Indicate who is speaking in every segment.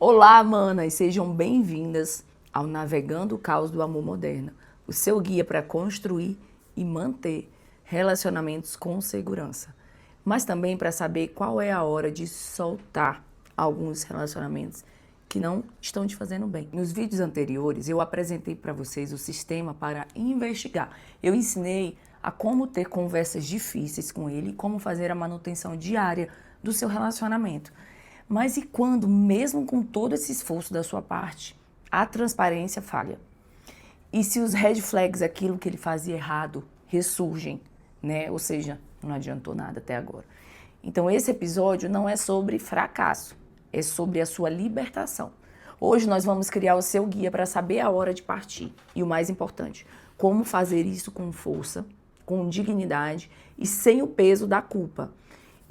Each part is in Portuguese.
Speaker 1: Olá, manas, sejam bem-vindas ao Navegando o Caos do Amor Moderno, o seu guia para construir e manter relacionamentos com segurança, mas também para saber qual é a hora de soltar alguns relacionamentos que não estão te fazendo bem. Nos vídeos anteriores, eu apresentei para vocês o sistema para investigar. Eu ensinei a como ter conversas difíceis com ele e como fazer a manutenção diária do seu relacionamento. Mas e quando, mesmo com todo esse esforço da sua parte, a transparência falha? E se os red flags, aquilo que ele fazia errado, ressurgem, né? Ou seja, não adiantou nada até agora. Então esse episódio não é sobre fracasso, é sobre a sua libertação. Hoje nós vamos criar o seu guia para saber a hora de partir. E o mais importante, como fazer isso com força, com dignidade e sem o peso da culpa.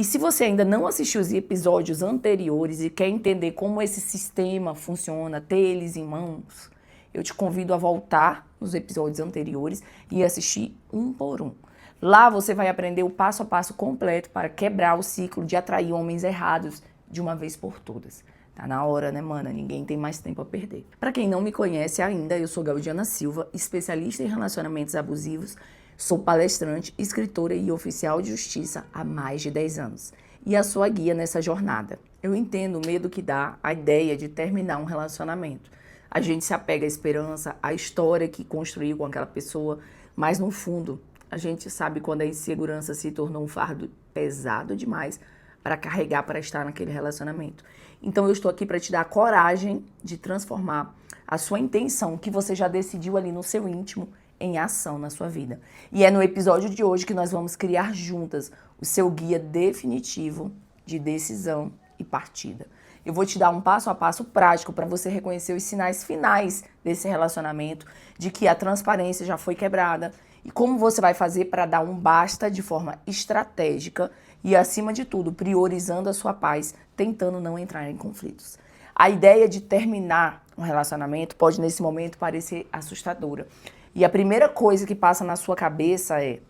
Speaker 1: E se você ainda não assistiu os episódios anteriores e quer entender como esse sistema funciona, ter eles em mãos, eu te convido a voltar nos episódios anteriores e assistir um por um. Lá você vai aprender o passo a passo completo para quebrar o ciclo de atrair homens errados de uma vez por todas. Tá na hora, né, mana? Ninguém tem mais tempo a perder. Para quem não me conhece ainda, eu sou Gaudiana Silva, especialista em relacionamentos abusivos. Sou palestrante, escritora e oficial de justiça há mais de 10 anos. E a sua guia nessa jornada. Eu entendo o medo que dá a ideia de terminar um relacionamento. A gente se apega à esperança, à história que construiu com aquela pessoa, mas no fundo, a gente sabe quando a insegurança se tornou um fardo pesado demais para carregar, para estar naquele relacionamento. Então eu estou aqui para te dar a coragem de transformar a sua intenção, que você já decidiu ali no seu íntimo, em ação na sua vida. E é no episódio de hoje que nós vamos criar juntas o seu guia definitivo de decisão e partida. Eu vou te dar um passo a passo prático para você reconhecer os sinais finais desse relacionamento, de que a transparência já foi quebrada e como você vai fazer para dar um basta de forma estratégica e, acima de tudo, priorizando a sua paz, tentando não entrar em conflitos. A ideia de terminar um relacionamento pode, nesse momento, parecer assustadora. E a primeira coisa que passa na sua cabeça é: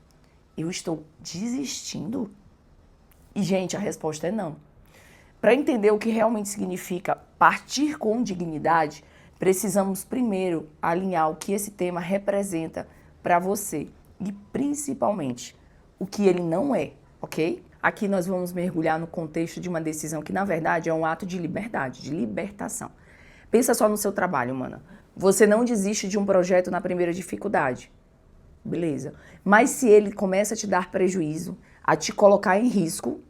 Speaker 1: eu estou desistindo? E, gente, a resposta é não. Para entender o que realmente significa partir com dignidade, precisamos primeiro alinhar o que esse tema representa para você e, principalmente, o que ele não é, ok? Aqui nós vamos mergulhar no contexto de uma decisão que, na verdade, é um ato de liberdade, de libertação. Pensa só no seu trabalho, mana. Você não desiste de um projeto na primeira dificuldade. Beleza. Mas se ele começa a te dar prejuízo, a te colocar em risco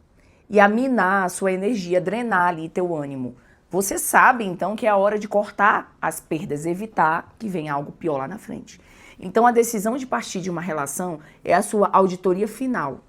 Speaker 1: e a minar a sua energia, drenar ali teu ânimo, você sabe, então, que é a hora de cortar as perdas, evitar que venha algo pior lá na frente. Então, a decisão de partir de uma relação é a sua auditoria final,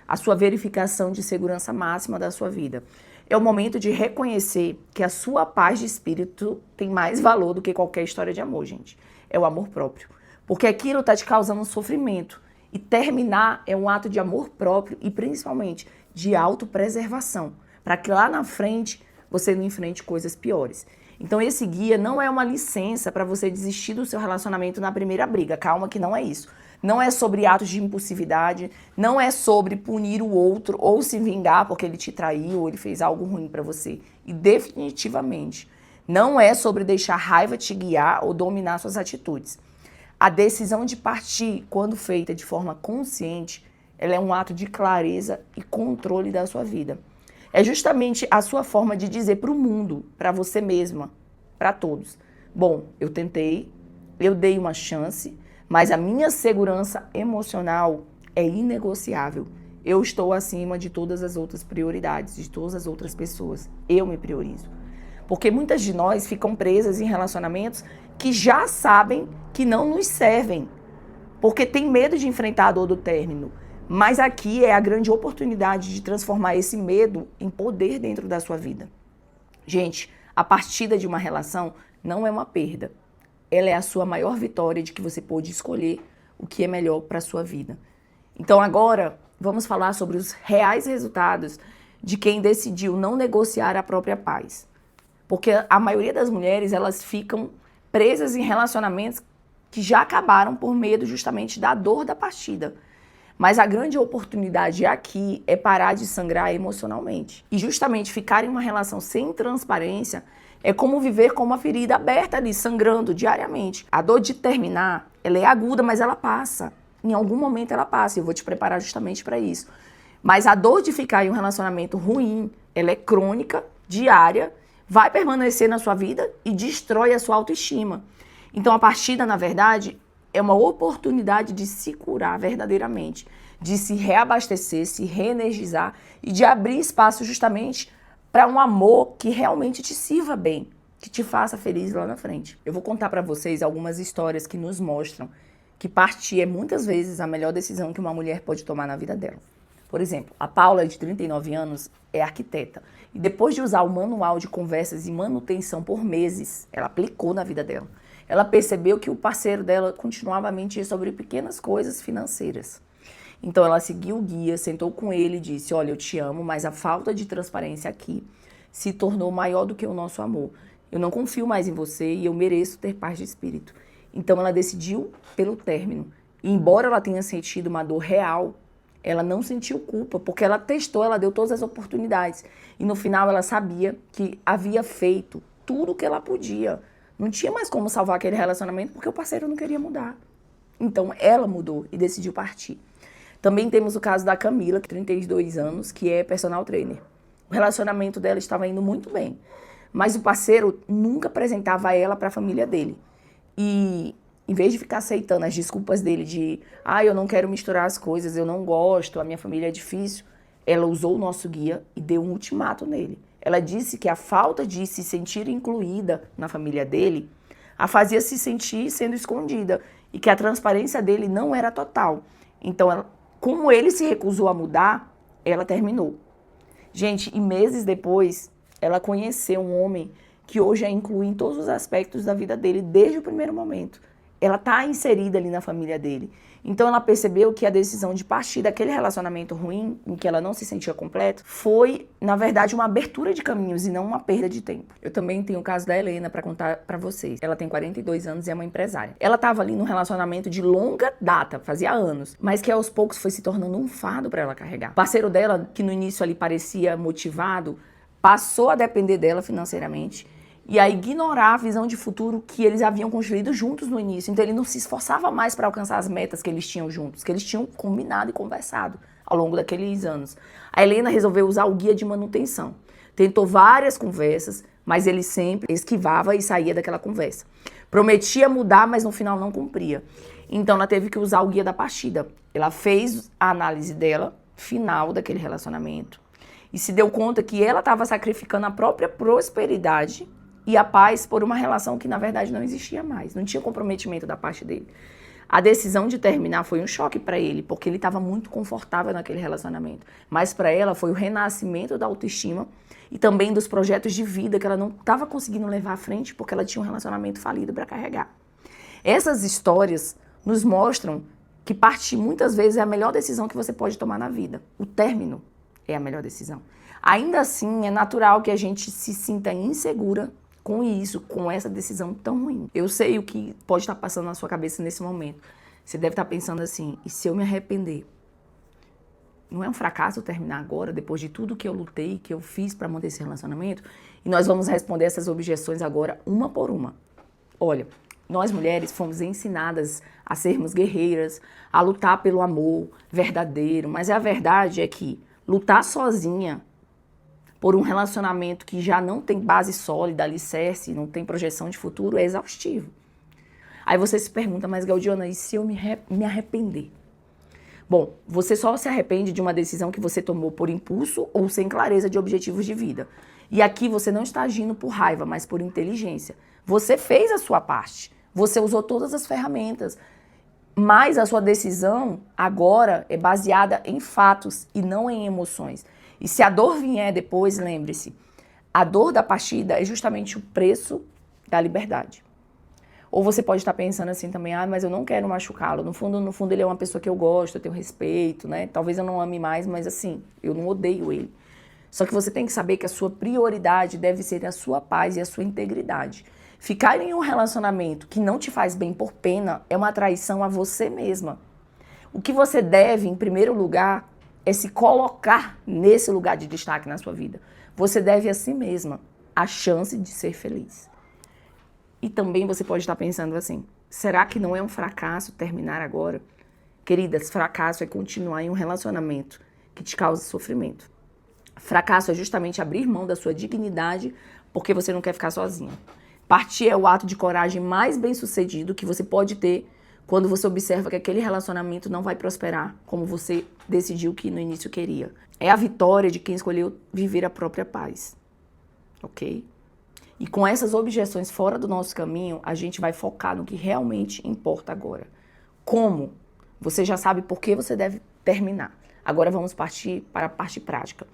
Speaker 1: a sua verificação de segurança máxima da sua vida. É o momento de reconhecer que a sua paz de espírito tem mais valor do que qualquer história de amor, gente. É o amor próprio. Porque aquilo está te causando um sofrimento. E terminar é um ato de amor próprio e, principalmente, de autopreservação. Para que lá na frente você não enfrente coisas piores. Então esse guia não é uma licença para você desistir do seu relacionamento na primeira briga. Calma que não é isso. Não é sobre atos de impulsividade, não é sobre punir o outro ou se vingar porque ele te traiu ou ele fez algo ruim para você. E definitivamente não é sobre deixar a raiva te guiar ou dominar suas atitudes. A decisão de partir, quando feita de forma consciente, ela é um ato de clareza e controle da sua vida. É justamente a sua forma de dizer para o mundo, para você mesma, para todos: bom, eu tentei, eu dei uma chance, mas a minha segurança emocional é inegociável. Eu estou acima de todas as outras prioridades, de todas as outras pessoas. Eu me priorizo. Porque muitas de nós ficam presas em relacionamentos que já sabem que não nos servem. Porque tem medo de enfrentar a dor do término. Mas aqui é a grande oportunidade de transformar esse medo em poder dentro da sua vida. Gente, a partida de uma relação não é uma perda. Ela é a sua maior vitória de que você pôde escolher o que é melhor para a sua vida. Então agora vamos falar sobre os reais resultados de quem decidiu não negociar a própria paz. Porque a maioria das mulheres, elas ficam presas em relacionamentos que já acabaram por medo justamente da dor da partida. Mas a grande oportunidade aqui é parar de sangrar emocionalmente. E justamente ficar em uma relação sem transparência é como viver com uma ferida aberta ali, sangrando diariamente. A dor de terminar, ela é aguda, mas ela passa. Em algum momento ela passa, e eu vou te preparar justamente para isso. Mas a dor de ficar em um relacionamento ruim, ela é crônica, diária, vai permanecer na sua vida e destrói a sua autoestima. Então a partida, na verdade, é uma oportunidade de se curar verdadeiramente, de se reabastecer, se reenergizar e de abrir espaço justamente para um amor que realmente te sirva bem, que te faça feliz lá na frente. Eu vou contar para vocês algumas histórias que nos mostram que partir é muitas vezes a melhor decisão que uma mulher pode tomar na vida dela. Por exemplo, a Paula, de 39 anos, é arquiteta. E depois de usar o manual de conversas e manutenção por meses, ela aplicou na vida dela. Ela percebeu que o parceiro dela continuava a mentir sobre pequenas coisas financeiras. Então ela seguiu o guia, sentou com ele e disse: olha, eu te amo, mas a falta de transparência aqui se tornou maior do que o nosso amor. Eu não confio mais em você e eu mereço ter paz de espírito. Então ela decidiu pelo término. E embora ela tenha sentido uma dor real, ela não sentiu culpa, porque ela testou, ela deu todas as oportunidades. E no final ela sabia que havia feito tudo o que ela podia. Não tinha mais como salvar aquele relacionamento porque o parceiro não queria mudar. Então ela mudou e decidiu partir. Também temos o caso da Camila, que tem 32 anos, que é personal trainer. O relacionamento dela estava indo muito bem, mas o parceiro nunca apresentava ela para a família dele. E em vez de ficar aceitando as desculpas dele de eu não quero misturar as coisas, eu não gosto, a minha família é difícil, ela usou o nosso guia e deu um ultimato nele. Ela disse que a falta de se sentir incluída na família dele a fazia se sentir sendo escondida e que a transparência dele não era total. Então, como ele se recusou a mudar, ela terminou. Gente, e meses depois, ela conheceu um homem que hoje a inclui em todos os aspectos da vida dele, desde o primeiro momento. Ela está inserida ali na família dele. Então ela percebeu que a decisão de partir daquele relacionamento ruim, em que ela não se sentia completa, foi, na verdade, uma abertura de caminhos e não uma perda de tempo. Eu também tenho o caso da Helena para contar para vocês. Ela tem 42 anos e é uma empresária. Ela estava ali num relacionamento de longa data, fazia anos, mas que aos poucos foi se tornando um fardo para ela carregar. O parceiro dela, que no início ali parecia motivado, passou a depender dela financeiramente e a ignorar a visão de futuro que eles haviam construído juntos no início. Então ele não se esforçava mais para alcançar as metas que eles tinham juntos, que eles tinham combinado e conversado ao longo daqueles anos. A Helena resolveu usar o guia de manutenção. Tentou várias conversas, mas ele sempre esquivava e saía daquela conversa. Prometia mudar, mas no final não cumpria. Então ela teve que usar o guia da partida. Ela fez a análise dela, final daquele relacionamento, e se deu conta que ela estava sacrificando a própria prosperidade e a paz por uma relação que, na verdade, não existia mais. Não tinha comprometimento da parte dele. A decisão de terminar foi um choque para ele, porque ele estava muito confortável naquele relacionamento. Mas para ela foi o renascimento da autoestima e também dos projetos de vida que ela não estava conseguindo levar à frente porque ela tinha um relacionamento falido para carregar. Essas histórias nos mostram que partir muitas vezes é a melhor decisão que você pode tomar na vida. O término é a melhor decisão. Ainda assim, é natural que a gente se sinta insegura com isso, com essa decisão tão ruim. Eu sei o que pode estar passando na sua cabeça nesse momento. Você deve estar pensando assim: e se eu me arrepender? Não é um fracasso terminar agora, depois de tudo que eu lutei, que eu fiz para manter esse relacionamento? E nós vamos responder essas objeções agora, uma por uma. Olha, nós mulheres fomos ensinadas a sermos guerreiras, a lutar pelo amor verdadeiro, mas a verdade é que lutar sozinha por um relacionamento que já não tem base sólida, alicerce, não tem projeção de futuro, é exaustivo. Aí você se pergunta: mas Gaudiana, e se eu me arrepender? Bom, você só se arrepende de uma decisão que você tomou por impulso ou sem clareza de objetivos de vida. E aqui você não está agindo por raiva, mas por inteligência. Você fez a sua parte, você usou todas as ferramentas, mas a sua decisão agora é baseada em fatos e não em emoções. E se a dor vier depois, lembre-se, a dor da partida é justamente o preço da liberdade. Ou você pode estar pensando assim também: mas eu não quero machucá-lo. No fundo ele é uma pessoa que eu gosto, eu tenho respeito, né? Talvez eu não ame mais, mas assim, eu não odeio ele. Só que você tem que saber que a sua prioridade deve ser a sua paz e a sua integridade. Ficar em um relacionamento que não te faz bem por pena é uma traição a você mesma. O que você deve, em primeiro lugar, é se colocar nesse lugar de destaque na sua vida. Você deve a si mesma a chance de ser feliz. E também você pode estar pensando assim, será que não é um fracasso terminar agora? Queridas, fracasso é continuar em um relacionamento que te causa sofrimento. Fracasso é justamente abrir mão da sua dignidade porque você não quer ficar sozinha. Partir é o ato de coragem mais bem-sucedido que você pode ter quando você observa que aquele relacionamento não vai prosperar como você decidiu que no início queria. É a vitória de quem escolheu viver a própria paz. Ok? E com essas objeções fora do nosso caminho, a gente vai focar no que realmente importa agora. Como? Você já sabe por que você deve terminar. Agora vamos partir para a parte prática.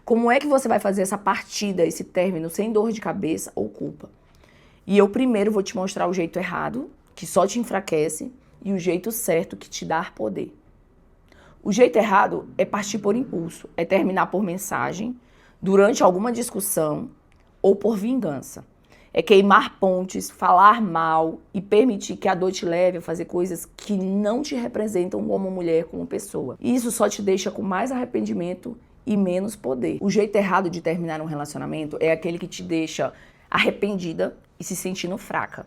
Speaker 1: Como é que você vai fazer essa partida, esse término, sem dor de cabeça ou culpa? E eu primeiro vou te mostrar o jeito errado, que só te enfraquece, e o jeito certo, que te dá poder. O jeito errado é partir por impulso, é terminar por mensagem, durante alguma discussão ou por vingança. É queimar pontes, falar mal e permitir que a dor te leve a fazer coisas que não te representam como mulher, como pessoa. E isso só te deixa com mais arrependimento e menos poder. O jeito errado de terminar um relacionamento é aquele que te deixa arrependida e se sentindo fraca.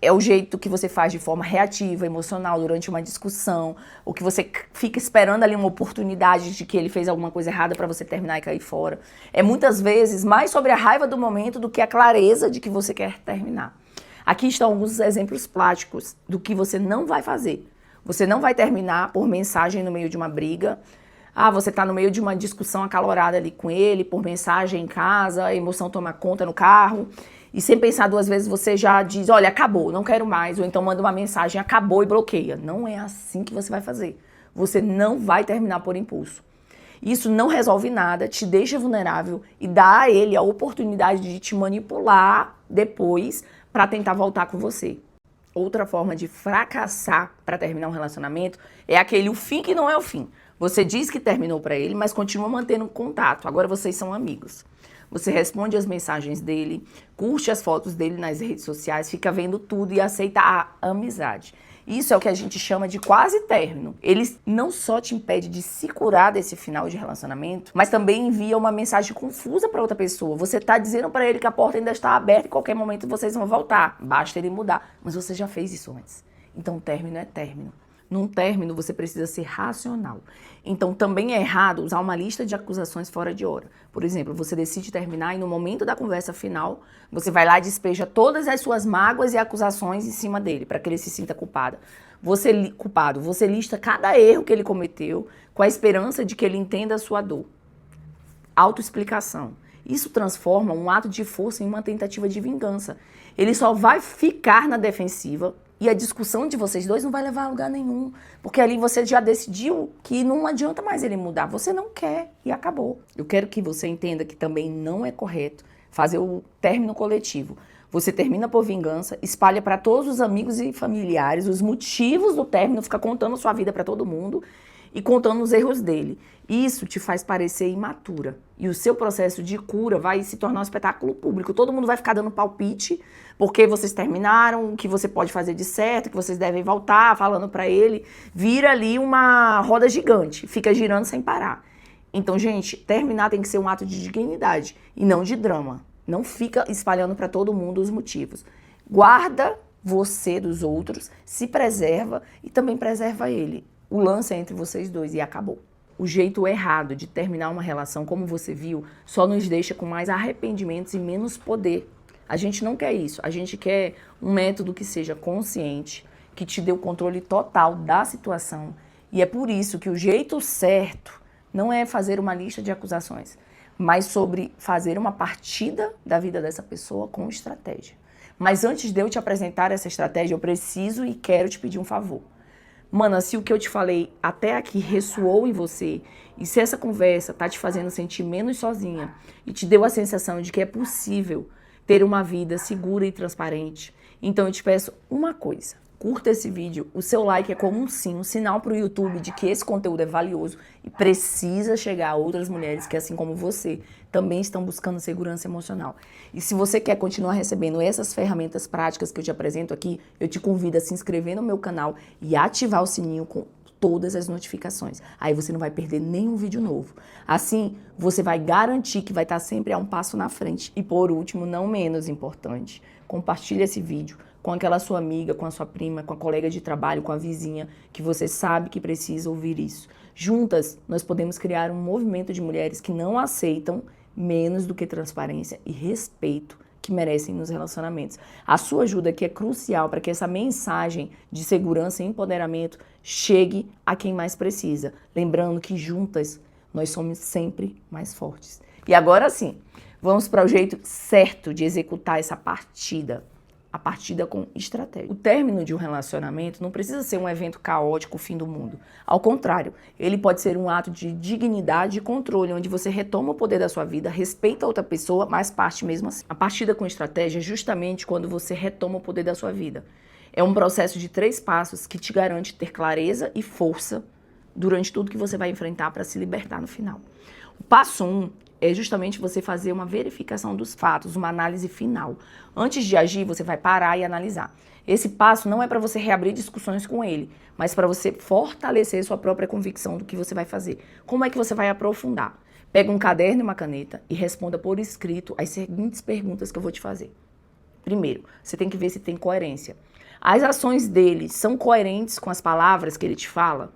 Speaker 1: É o jeito que você faz de forma reativa, emocional, durante uma discussão, ou que você fica esperando ali uma oportunidade de que ele fez alguma coisa errada para você terminar e cair fora. É muitas vezes mais sobre a raiva do momento do que a clareza de que você quer terminar. Aqui estão alguns exemplos práticos do que você não vai fazer. Você não vai terminar por mensagem no meio de uma briga. Você está no meio de uma discussão acalorada ali com ele, por mensagem em casa, a emoção toma conta no carro. E sem pensar duas vezes você já diz, olha, acabou, não quero mais. Ou então manda uma mensagem, acabou, e bloqueia. Não é assim que você vai fazer. Você não vai terminar por impulso. Isso não resolve nada, te deixa vulnerável e dá a ele a oportunidade de te manipular depois para tentar voltar com você. Outra forma de fracassar para terminar um relacionamento é aquele o fim que não é o fim. Você diz que terminou para ele, mas continua mantendo contato. Agora vocês são amigos. Você responde as mensagens dele, curte as fotos dele nas redes sociais, fica vendo tudo e aceita a amizade. Isso é o que a gente chama de quase término. Ele não só te impede de se curar desse final de relacionamento, mas também envia uma mensagem confusa para outra pessoa. Você está dizendo para ele que a porta ainda está aberta e em qualquer momento vocês vão voltar. Basta ele mudar. Mas você já fez isso antes. Então, término é término. Num término, você precisa ser racional. Então, também é errado usar uma lista de acusações fora de hora. Por exemplo, você decide terminar e no momento da conversa final, você vai lá e despeja todas as suas mágoas e acusações em cima dele, para que ele se sinta culpado. Você lista cada erro que ele cometeu com a esperança de que ele entenda a sua dor. Autoexplicação. Isso transforma um ato de força em uma tentativa de vingança. Ele só vai ficar na defensiva e a discussão de vocês dois não vai levar a lugar nenhum. Porque ali você já decidiu que não adianta mais ele mudar. Você não quer e acabou. Eu quero que você entenda que também não é correto fazer o término coletivo. Você termina por vingança, espalha para todos os amigos e familiares os motivos do término, fica contando sua vida para todo mundo e contando os erros dele. Isso te faz parecer imatura. E o seu processo de cura vai se tornar um espetáculo público. Todo mundo vai ficar dando palpite porque vocês terminaram, o que você pode fazer de certo, que vocês devem voltar, falando para ele. Vira ali uma roda gigante, fica girando sem parar. Então, gente, terminar tem que ser um ato de dignidade e não de drama. Não fica espalhando para todo mundo os motivos. Guarda você dos outros, se preserva e também preserva ele. O lance é entre vocês dois e acabou. O jeito errado de terminar uma relação, como você viu, só nos deixa com mais arrependimentos e menos poder. A gente não quer isso. A gente quer um método que seja consciente, que te dê o controle total da situação. E é por isso que o jeito certo não é fazer uma lista de acusações, mas sobre fazer uma partida da vida dessa pessoa com estratégia. Mas antes de eu te apresentar essa estratégia, eu preciso e quero te pedir um favor. Mana, se o que eu te falei até aqui ressoou em você, e se essa conversa tá te fazendo sentir menos sozinha e te deu a sensação de que é possível ter uma vida segura e transparente, então eu te peço uma coisa. Curta esse vídeo, o seu like é como um sim, um sinal para o YouTube de que esse conteúdo é valioso e precisa chegar a outras mulheres que, assim como você, também estão buscando segurança emocional. E se você quer continuar recebendo essas ferramentas práticas que eu te apresento aqui, eu te convido a se inscrever no meu canal e ativar o sininho com todas as notificações. Aí você não vai perder nenhum vídeo novo. Assim, você vai garantir que vai estar sempre a um passo na frente. E por último, não menos importante, compartilhe esse vídeo com aquela sua amiga, com a sua prima, com a colega de trabalho, com a vizinha, que você sabe que precisa ouvir isso. Juntas, nós podemos criar um movimento de mulheres que não aceitam menos do que transparência e respeito que merecem nos relacionamentos. A sua ajuda aqui é crucial para que essa mensagem de segurança e empoderamento chegue a quem mais precisa. Lembrando que juntas nós somos sempre mais fortes. E agora sim, vamos para o jeito certo de executar essa partida. A partida com estratégia. O término de um relacionamento não precisa ser um evento caótico, o fim do mundo. Ao contrário, ele pode ser um ato de dignidade e controle, onde você retoma o poder da sua vida, respeita a outra pessoa, mas parte mesmo assim. A partida com estratégia é justamente quando você retoma o poder da sua vida. É um processo de 3 passos que te garante ter clareza e força durante tudo que você vai enfrentar para se libertar no final. O passo 1 é justamente você fazer uma verificação dos fatos, uma análise final. Antes de agir, você vai parar e analisar. Esse passo não é para você reabrir discussões com ele, mas para você fortalecer sua própria convicção do que você vai fazer. Como é que você vai aprofundar? Pega um caderno e uma caneta e responda por escrito as seguintes perguntas que eu vou te fazer. Primeiro, você tem que ver se tem coerência. As ações dele são coerentes com as palavras que ele te fala?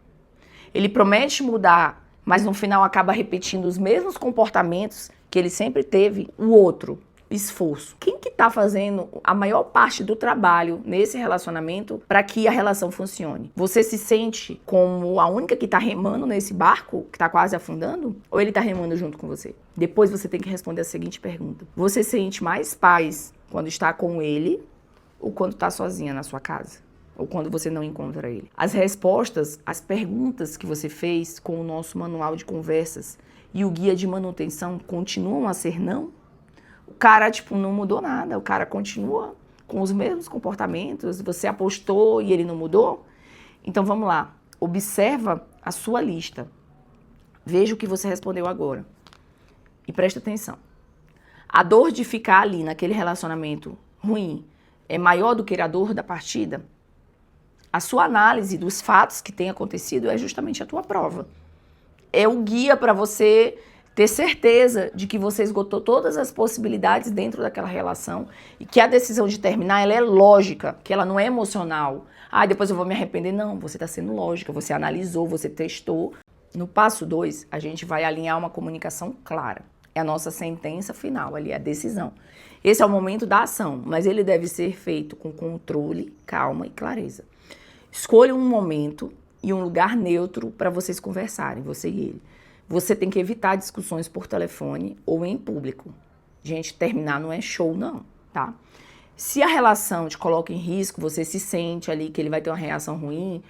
Speaker 1: Ele promete mudar, mas no final acaba repetindo os mesmos comportamentos que ele sempre teve? O outro, esforço. Quem que tá fazendo a maior parte do trabalho nesse relacionamento para que a relação funcione? Você se sente como a única que tá remando nesse barco, que tá quase afundando? Ou ele tá remando junto com você? Depois você tem que responder a seguinte pergunta. Você sente mais paz quando está com ele ou quando tá sozinha na sua casa? Ou quando você não encontra ele? As respostas, as perguntas que você fez com o nosso manual de conversas e o guia de manutenção continuam a ser não? O cara, não mudou nada. O cara continua com os mesmos comportamentos. Você apostou e ele não mudou? Então, vamos lá. Observa a sua lista. Veja o que você respondeu agora. E presta atenção. A dor de ficar ali naquele relacionamento ruim é maior do que a dor da partida? A sua análise dos fatos que têm acontecido é justamente a tua prova. É o guia para você ter certeza de que você esgotou todas as possibilidades dentro daquela relação e que a decisão de terminar ela é lógica, que ela não é emocional. Depois eu vou me arrepender. Não, você está sendo lógica, você analisou, você testou. No passo 2, a gente vai alinhar uma comunicação clara. É a nossa sentença final, ali é a decisão. Esse é o momento da ação, mas ele deve ser feito com controle, calma e clareza. Escolha um momento e um lugar neutro para vocês conversarem, você e ele. Você tem que evitar discussões por telefone ou em público. Gente, terminar não é show não, tá? Se a relação te coloca em risco, você se sente ali que ele vai ter uma reação ruim,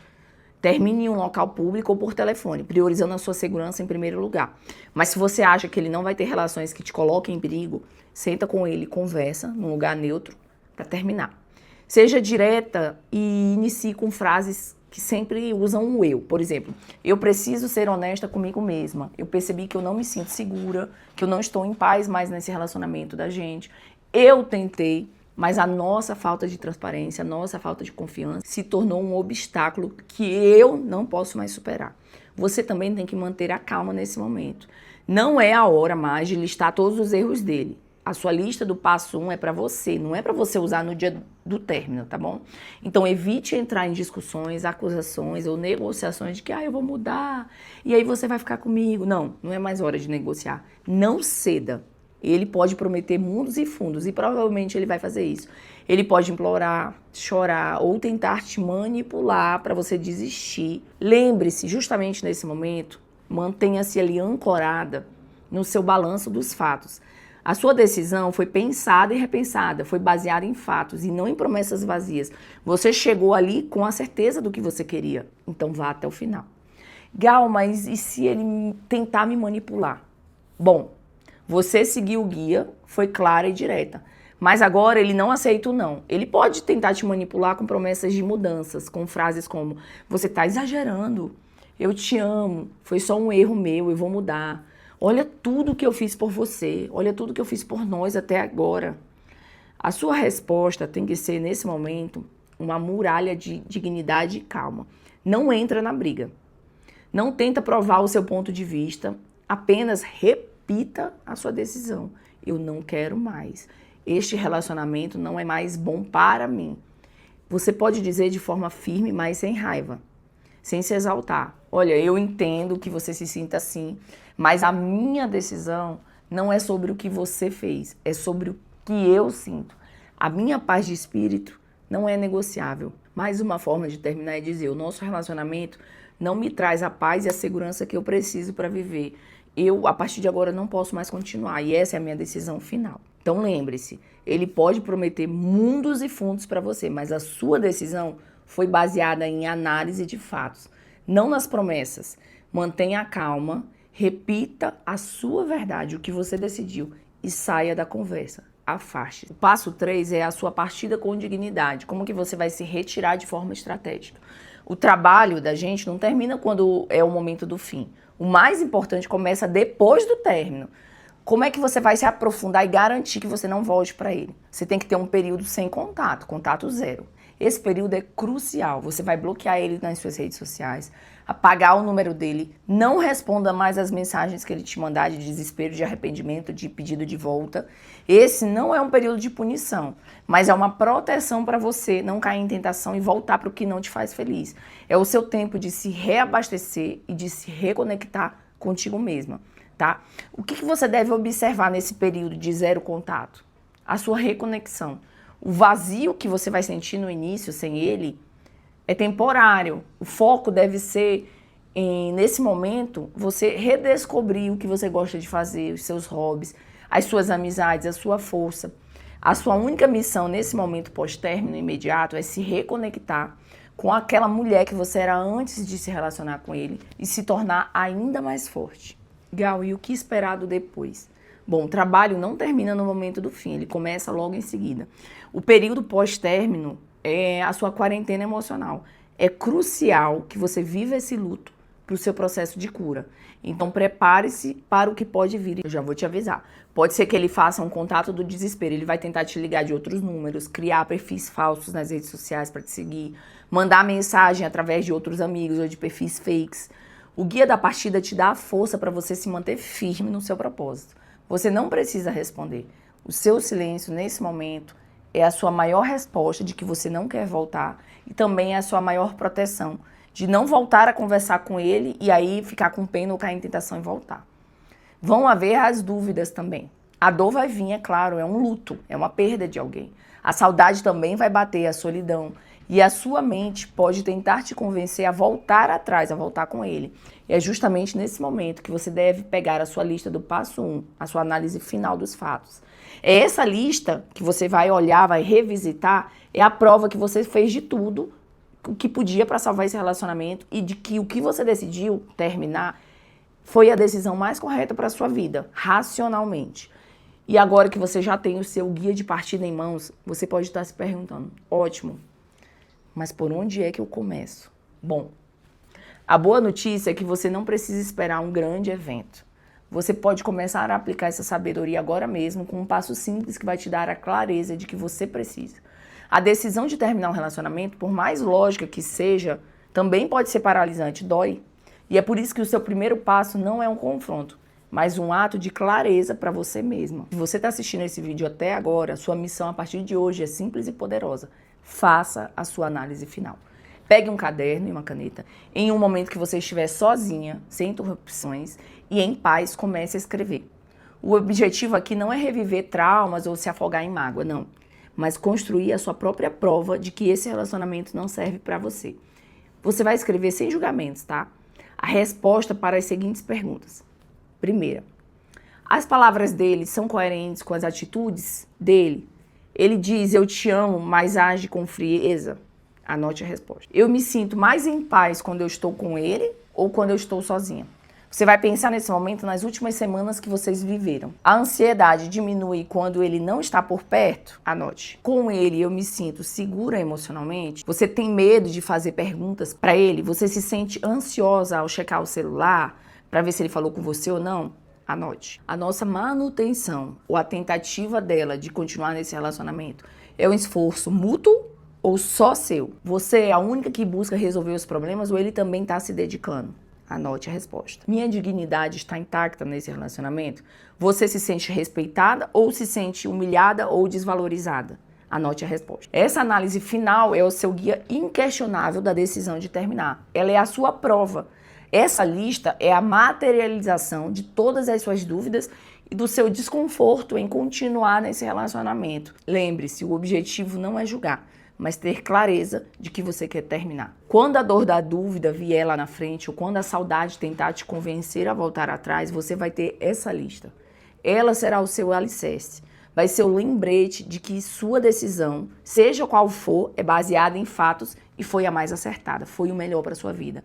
Speaker 1: termine em um local público ou por telefone, priorizando a sua segurança em primeiro lugar. Mas se você acha que ele não vai ter relações que te coloquem em perigo, senta com ele, conversa num lugar neutro para terminar. Seja direta e inicie com frases que sempre usam o eu. Por exemplo, eu preciso ser honesta comigo mesma. Eu percebi que eu não me sinto segura, que eu não estou em paz mais nesse relacionamento da gente. Eu tentei, mas a nossa falta de transparência, a nossa falta de confiança se tornou um obstáculo que eu não posso mais superar. Você também tem que manter a calma nesse momento. Não é a hora mais de listar todos os erros dele. A sua lista do passo 1 é para você, não é para você usar no dia do término, tá bom? Então evite entrar em discussões, acusações ou negociações de que eu vou mudar e aí você vai ficar comigo. Não, não é mais hora de negociar. Não ceda. Ele pode prometer mundos e fundos e provavelmente ele vai fazer isso. Ele pode implorar, chorar ou tentar te manipular para você desistir. Lembre-se, justamente nesse momento, mantenha-se ali ancorada no seu balanço dos fatos. A sua decisão foi pensada e repensada, foi baseada em fatos e não em promessas vazias. Você chegou ali com a certeza do que você queria, então vá até o final. Gal, mas e se ele tentar me manipular? Bom, você seguiu o guia, foi clara e direta, mas agora ele não aceita o não. Ele pode tentar te manipular com promessas de mudanças, com frases como: você está exagerando, eu te amo, foi só um erro meu, eu vou mudar. Olha tudo que eu fiz por você, olha tudo que eu fiz por nós até agora. A sua resposta tem que ser, nesse momento, uma muralha de dignidade e calma. Não entra na briga. Não tenta provar o seu ponto de vista, apenas repita a sua decisão. Eu não quero mais. Este relacionamento não é mais bom para mim. Você pode dizer de forma firme, mas sem raiva, sem se exaltar. Olha, eu entendo que você se sinta assim, mas a minha decisão não é sobre o que você fez, é sobre o que eu sinto. A minha paz de espírito não é negociável. Mais uma forma de terminar é dizer, o nosso relacionamento não me traz a paz e a segurança que eu preciso para viver. Eu, a partir de agora, não posso mais continuar e essa é a minha decisão final. Então lembre-se, ele pode prometer mundos e fundos para você, mas a sua decisão foi baseada em análise de fatos, não nas promessas. Mantenha a calma, repita a sua verdade, o que você decidiu e saia da conversa. Afaste. O passo 3 é a sua partida com dignidade. Como que você vai se retirar de forma estratégica? O trabalho da gente não termina quando é o momento do fim. O mais importante começa depois do término. Como é que você vai se aprofundar e garantir que você não volte para ele? Você tem que ter um período sem contato, contato zero. Esse período é crucial. Você vai bloquear ele nas suas redes sociais, apagar o número dele, não responda mais as mensagens que ele te mandar de desespero, de arrependimento, de pedido de volta. Esse não é um período de punição, mas é uma proteção para você não cair em tentação e voltar para o que não te faz feliz. É o seu tempo de se reabastecer e de se reconectar contigo mesma, tá? O que você deve observar nesse período de zero contato? A sua reconexão. O vazio que você vai sentir no início sem ele é temporário. O foco deve ser, nesse momento, você redescobrir o que você gosta de fazer, os seus hobbies, as suas amizades, a sua força. A sua única missão nesse momento pós-término imediato é se reconectar com aquela mulher que você era antes de se relacionar com ele e se tornar ainda mais forte. Gal, e o que esperar do depois? Bom, o trabalho não termina no momento do fim, ele começa logo em seguida. O período pós-término é a sua quarentena emocional. É crucial que você viva esse luto para o seu processo de cura. Então, prepare-se para o que pode vir. Eu já vou te avisar. Pode ser que ele faça um contato do desespero. Ele vai tentar te ligar de outros números, criar perfis falsos nas redes sociais para te seguir, mandar mensagem através de outros amigos ou de perfis fakes. O guia da partida te dá a força para você se manter firme no seu propósito. Você não precisa responder. O seu silêncio, nesse momento, é a sua maior resposta de que você não quer voltar e também é a sua maior proteção de não voltar a conversar com ele e aí ficar com pena ou cair em tentação e voltar. Vão haver as dúvidas também. A dor vai vir, é claro, é um luto, é uma perda de alguém. A saudade também vai bater, a solidão. E a sua mente pode tentar te convencer a voltar atrás, a voltar com ele. E é justamente nesse momento que você deve pegar a sua lista do passo 1, a sua análise final dos fatos. É essa lista que você vai olhar, vai revisitar, é a prova que você fez de tudo o que podia para salvar esse relacionamento e de que o que você decidiu terminar foi a decisão mais correta para a sua vida, racionalmente. E agora que você já tem o seu guia de partida em mãos, você pode estar se perguntando, ótimo, mas por onde é que eu começo? Bom, a boa notícia é que você não precisa esperar um grande evento. Você pode começar a aplicar essa sabedoria agora mesmo com um passo simples que vai te dar a clareza de que você precisa. A decisão de terminar um relacionamento, por mais lógica que seja, também pode ser paralisante, dói. E é por isso que o seu primeiro passo não é um confronto, mas um ato de clareza para você mesma. Se você está assistindo esse vídeo até agora, sua missão a partir de hoje é simples e poderosa. Faça a sua análise final. Pegue um caderno e uma caneta. Em um momento que você estiver sozinha, sem interrupções e em paz, comece a escrever. O objetivo aqui não é reviver traumas ou se afogar em mágoa, não. Mas construir a sua própria prova de que esse relacionamento não serve para você. Você vai escrever sem julgamentos, tá? A resposta para as seguintes perguntas. Primeira, as palavras dele são coerentes com as atitudes dele? Ele diz, eu te amo, mas age com frieza? Anote a resposta. Eu me sinto mais em paz quando eu estou com ele ou quando eu estou sozinha? Você vai pensar nesse momento nas últimas semanas que vocês viveram. A ansiedade diminui quando ele não está por perto? Anote. Com ele eu me sinto segura emocionalmente? Você tem medo de fazer perguntas para ele? Você se sente ansiosa ao checar o celular para ver se ele falou com você ou não? Anote. A nossa manutenção ou a tentativa dela de continuar nesse relacionamento é um esforço mútuo ou só seu? Você é a única que busca resolver os problemas ou ele também está se dedicando? Anote a resposta. Minha dignidade está intacta nesse relacionamento? Você se sente respeitada ou se sente humilhada ou desvalorizada? Anote a resposta. Essa análise final é o seu guia inquestionável da decisão de terminar. Ela é a sua prova. Essa lista é a materialização de todas as suas dúvidas e do seu desconforto em continuar nesse relacionamento. Lembre-se, o objetivo não é julgar, mas ter clareza de que você quer terminar. Quando a dor da dúvida vier lá na frente, ou quando a saudade tentar te convencer a voltar atrás, você vai ter essa lista. Ela será o seu alicerce. Vai ser o lembrete de que sua decisão, seja qual for, é baseada em fatos e foi a mais acertada, foi o melhor para a sua vida.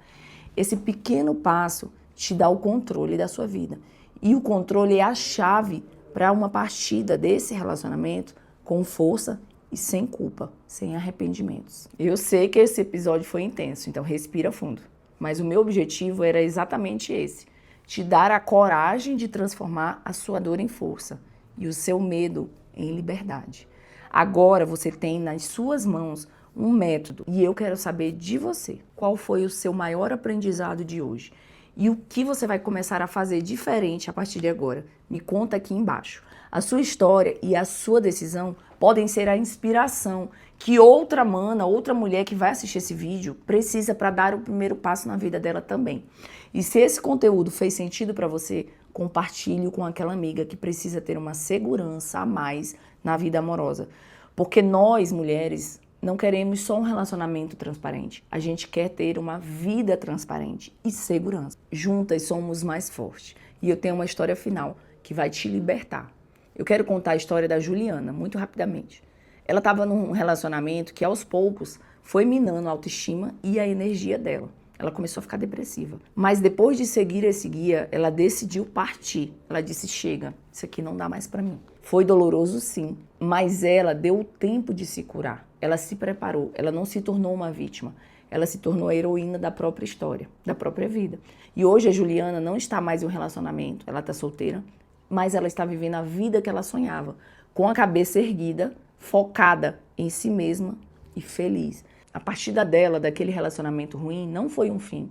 Speaker 1: Esse pequeno passo te dá o controle da sua vida. E o controle é a chave para uma partida desse relacionamento com força e sem culpa, sem arrependimentos. Eu sei que esse episódio foi intenso, então respira fundo. Mas o meu objetivo era exatamente esse: te dar a coragem de transformar a sua dor em força e o seu medo em liberdade. Agora você tem nas suas mãos um método e eu quero saber de você. Qual foi o seu maior aprendizado de hoje? E o que você vai começar a fazer diferente a partir de agora? Me conta aqui embaixo. A sua história e a sua decisão podem ser a inspiração que outra mana, outra mulher que vai assistir esse vídeo precisa para dar o primeiro passo na vida dela também. E se esse conteúdo fez sentido para você, compartilhe com aquela amiga que precisa ter uma segurança a mais na vida amorosa. Porque nós, mulheres, não queremos só um relacionamento transparente. A gente quer ter uma vida transparente e segurança. Juntas somos mais fortes. E eu tenho uma história final que vai te libertar. Eu quero contar a história da Juliana, muito rapidamente. Ela estava num relacionamento que, aos poucos, foi minando a autoestima e a energia dela. Ela começou a ficar depressiva. Mas depois de seguir esse guia, ela decidiu partir. Ela disse, chega, isso aqui não dá mais pra mim. Foi doloroso sim, mas ela deu o tempo de se curar. Ela se preparou, ela não se tornou uma vítima. Ela se tornou a heroína da própria história, da própria vida. E hoje a Juliana não está mais em um relacionamento, ela está solteira, mas ela está vivendo a vida que ela sonhava, com a cabeça erguida, focada em si mesma e feliz. A partida dela, daquele relacionamento ruim, não foi um fim.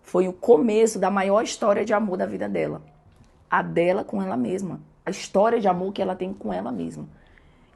Speaker 1: Foi o começo da maior história de amor da vida dela. A dela com ela mesma. A história de amor que ela tem com ela mesma.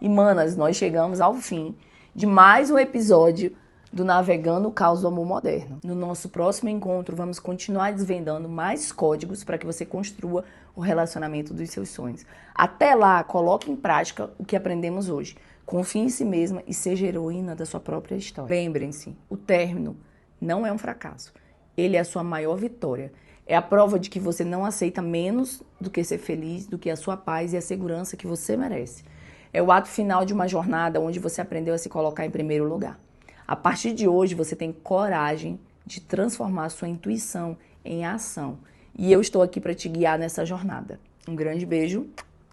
Speaker 1: E, manas, nós chegamos ao fim de mais um episódio do Navegando o Caos do Amor Moderno. No nosso próximo encontro, vamos continuar desvendando mais códigos para que você construa o relacionamento dos seus sonhos. Até lá, coloque em prática o que aprendemos hoje. Confie em si mesma e seja heroína da sua própria história. Lembrem-se, o término não é um fracasso. Ele é a sua maior vitória. É a prova de que você não aceita menos do que ser feliz, do que a sua paz e a segurança que você merece. É o ato final de uma jornada onde você aprendeu a se colocar em primeiro lugar. A partir de hoje, você tem coragem de transformar a sua intuição em ação. E eu estou aqui para te guiar nessa jornada. Um grande beijo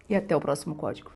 Speaker 1: e até o próximo código.